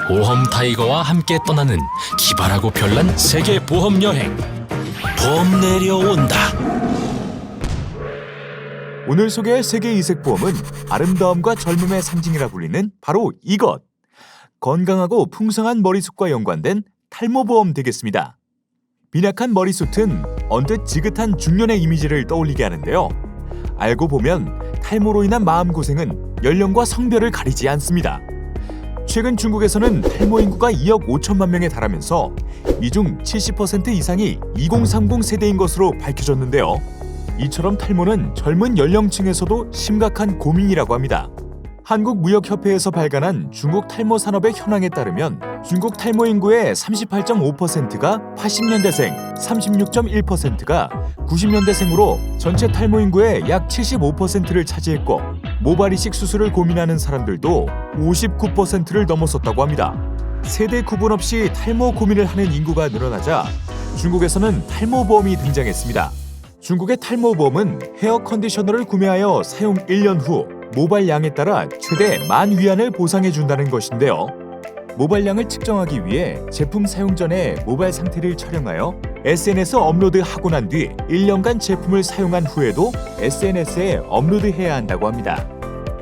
보험 타이거와 함께 떠나는 기발하고 별난 세계 보험 여행. 보험 내려온다. 오늘 소개할 세계 이색 보험은 아름다움과 젊음의 상징이라 불리는 바로 이것! 건강하고 풍성한 머리숱과 연관된 탈모보험 되겠습니다. 빈약한 머리숱은 언뜻 지긋한 중년의 이미지를 떠올리게 하는데요. 알고 보면 탈모로 인한 마음고생은 연령과 성별을 가리지 않습니다. 최근 중국에서는 탈모 인구가 2억 5천만 명에 달하면서 이 중 70% 이상이 2030 세대인 것으로 밝혀졌는데요. 이처럼 탈모는 젊은 연령층에서도 심각한 고민이라고 합니다. 한국무역협회에서 발간한 중국 탈모 산업의 현황에 따르면 중국 탈모 인구의 38.5%가 80년대생, 36.1%가 90년대생으로 전체 탈모 인구의 약 75%를 차지했고 모발 이식 수술을 고민하는 사람들도 59%를 넘어섰다고 합니다. 세대 구분 없이 탈모 고민을 하는 인구가 늘어나자 중국에서는 탈모보험이 등장했습니다. 중국의 탈모보험은 헤어 컨디셔너를 구매하여 사용 1년 후 모발량에 따라 최대 10,000위안을 보상해준다는 것인데요. 모발량을 측정하기 위해 제품 사용 전에 모발 상태를 촬영하여 SNS에 업로드하고 난 뒤 1년간 제품을 사용한 후에도 SNS에 업로드해야 한다고 합니다.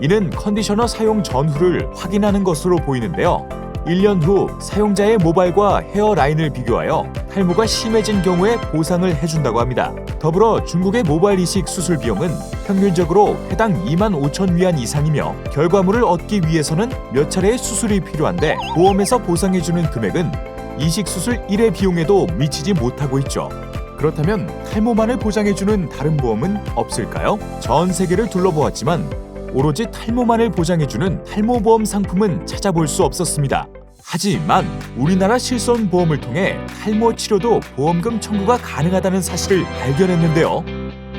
이는 컨디셔너 사용 전후를 확인하는 것으로 보이는데요. 1년 후 사용자의 모발과 헤어라인을 비교하여 탈모가 심해진 경우에 보상을 해준다고 합니다. 더불어 중국의 모발 이식 수술 비용은 평균적으로 회당 25,000위안 이상이며 결과물을 얻기 위해서는 몇 차례의 수술이 필요한데 보험에서 보상해주는 금액은 이식 수술 1회 비용에도 미치지 못하고 있죠. 그렇다면 탈모만을 보장해주는 다른 보험은 없을까요? 전 세계를 둘러보았지만 오로지 탈모만을 보장해주는 탈모보험 상품은 찾아볼 수 없었습니다. 하지만 우리나라 실손보험을 통해 탈모 치료도 보험금 청구가 가능하다는 사실을 발견했는데요.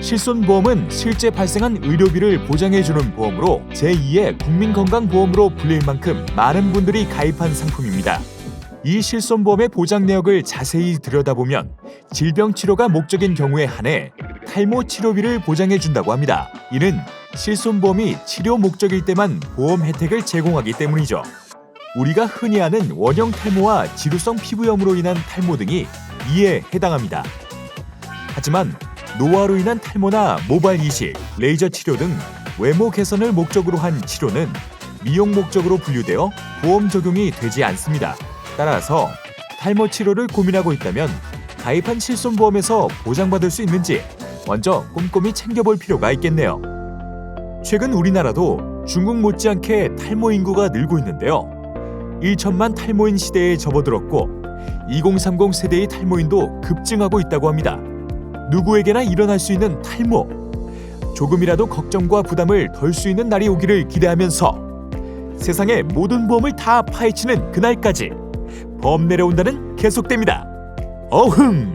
실손보험은 실제 발생한 의료비를 보장해주는 보험으로 제2의 국민건강보험으로 불릴 만큼 많은 분들이 가입한 상품입니다. 이 실손보험의 보장 내역을 자세히 들여다보면 질병 치료가 목적인 경우에 한해 탈모 치료비를 보장해준다고 합니다. 이는 실손보험이 치료 목적일 때만 보험 혜택을 제공하기 때문이죠. 우리가 흔히 아는 원형 탈모와 지루성 피부염으로 인한 탈모 등이 이에 해당합니다. 하지만 노화로 인한 탈모나 모발 이식, 레이저 치료 등 외모 개선을 목적으로 한 치료는 미용 목적으로 분류되어 보험 적용이 되지 않습니다. 따라서 탈모 치료를 고민하고 있다면 가입한 실손보험에서 보장받을 수 있는지 먼저 꼼꼼히 챙겨볼 필요가 있겠네요. 최근 우리나라도 중국 못지않게 탈모 인구가 늘고 있는데요. 1천만 탈모인 시대에 접어들었고 2030 세대의 탈모인도 급증하고 있다고 합니다. 누구에게나 일어날 수 있는 탈모. 조금이라도 걱정과 부담을 덜 수 있는 날이 오기를 기대하면서 세상의 모든 보험을 다 파헤치는 그날까지 보험 내려온다는 계속됩니다. 어흥!